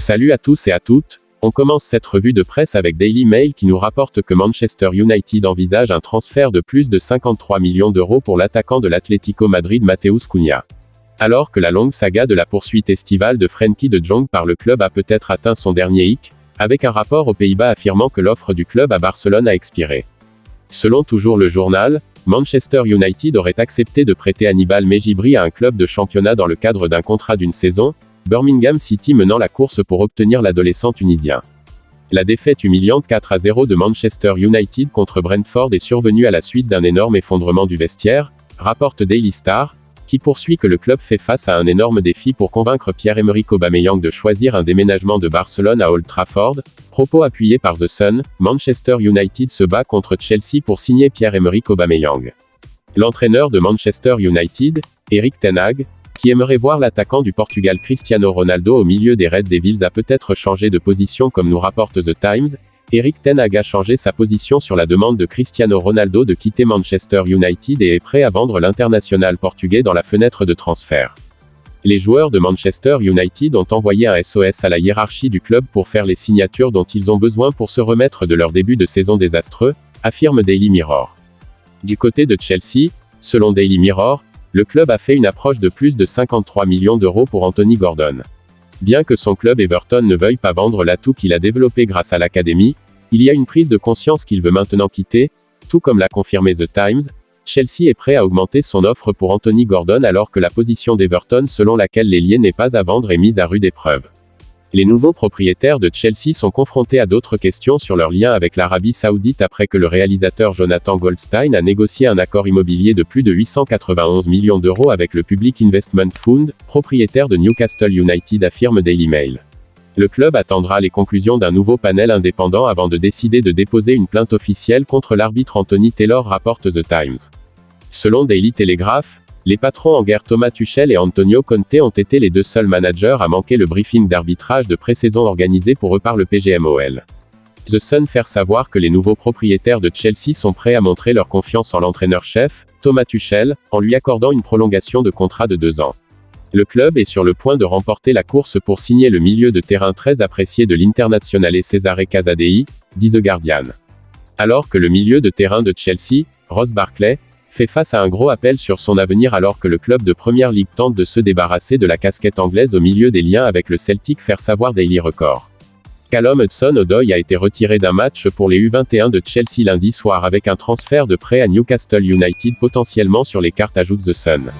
Salut à tous et à toutes, on commence cette revue de presse avec Daily Mail qui nous rapporte que Manchester United envisage un transfert de plus de 53 millions d'euros pour l'attaquant de l'Atlético Madrid Matheus Cunha. Alors que la longue saga de la poursuite estivale de Frenkie de Jong par le club a peut-être atteint son dernier hic, avec un rapport aux Pays-Bas affirmant que l'offre du club à Barcelone a expiré. Selon toujours le journal, Manchester United aurait accepté de prêter Hannibal Mejbri à un club de championnat dans le cadre d'un contrat d'une saison, Birmingham City menant la course pour obtenir l'adolescent tunisien. La défaite humiliante 4-0 de Manchester United contre Brentford est survenue à la suite d'un énorme effondrement du vestiaire, rapporte Daily Star, qui poursuit que le club fait face à un énorme défi pour convaincre Pierre-Emerick Aubameyang de choisir un déménagement de Barcelone à Old Trafford. Propos appuyés par The Sun, Manchester United se bat contre Chelsea pour signer Pierre-Emerick Aubameyang. L'entraîneur de Manchester United, Erik ten Hag, qui aimerait voir l'attaquant du Portugal Cristiano Ronaldo au milieu des Red Devils a peut-être changé de position comme nous rapporte The Times. Erik ten Hag a changé sa position sur la demande de Cristiano Ronaldo de quitter Manchester United et est prêt à vendre l'international portugais dans la fenêtre de transfert. Les joueurs de Manchester United ont envoyé un SOS à la hiérarchie du club pour faire les signatures dont ils ont besoin pour se remettre de leur début de saison désastreux, affirme Daily Mirror. Du côté de Chelsea, selon Daily Mirror, le club a fait une approche de plus de 53 millions d'euros pour Anthony Gordon. Bien que son club Everton ne veuille pas vendre l'atout qu'il a développé grâce à l'académie, il y a une prise de conscience qu'il veut maintenant quitter, tout comme l'a confirmé The Times. Chelsea est prêt à augmenter son offre pour Anthony Gordon alors que la position d'Everton selon laquelle l'ailier n'est pas à vendre est mise à rude épreuve. Les nouveaux propriétaires de Chelsea sont confrontés à d'autres questions sur leur lien avec l'Arabie Saoudite après que le réalisateur Jonathan Goldstein a négocié un accord immobilier de plus de 891 millions d'euros avec le Public Investment Fund, propriétaire de Newcastle United, affirme Daily Mail. Le club attendra les conclusions d'un nouveau panel indépendant avant de décider de déposer une plainte officielle contre l'arbitre Anthony Taylor, rapporte The Times. Selon Daily Telegraph, les patrons en guerre Thomas Tuchel et Antonio Conte ont été les deux seuls managers à manquer le briefing d'arbitrage de pré-saison organisé pour eux par le PGMOL. The Sun fait savoir que les nouveaux propriétaires de Chelsea sont prêts à montrer leur confiance en l'entraîneur-chef, Thomas Tuchel, en lui accordant une prolongation de contrat de 2 ans. Le club est sur le point de remporter la course pour signer le milieu de terrain très apprécié de l'Internazionale Cesare Casadei, dit The Guardian. Alors que le milieu de terrain de Chelsea, Ross Barkley, fait face à un gros appel sur son avenir alors que le club de Premier League tente de se débarrasser de la casquette anglaise au milieu des liens avec le Celtic, faire savoir Daily Record. Callum Hudson-Odoi a été retiré d'un match pour les U21 de Chelsea lundi soir avec un transfert de prêt à Newcastle United potentiellement sur les cartes, ajoute The Sun.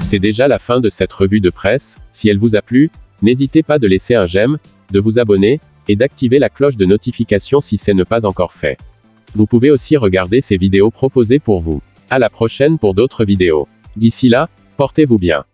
C'est déjà la fin de cette revue de presse. Si elle vous a plu, n'hésitez pas de laisser un j'aime, de vous abonner, et d'activer la cloche de notification si ce n'est pas encore fait. Vous pouvez aussi regarder ces vidéos proposées pour vous. À la prochaine pour d'autres vidéos. D'ici là, portez-vous bien.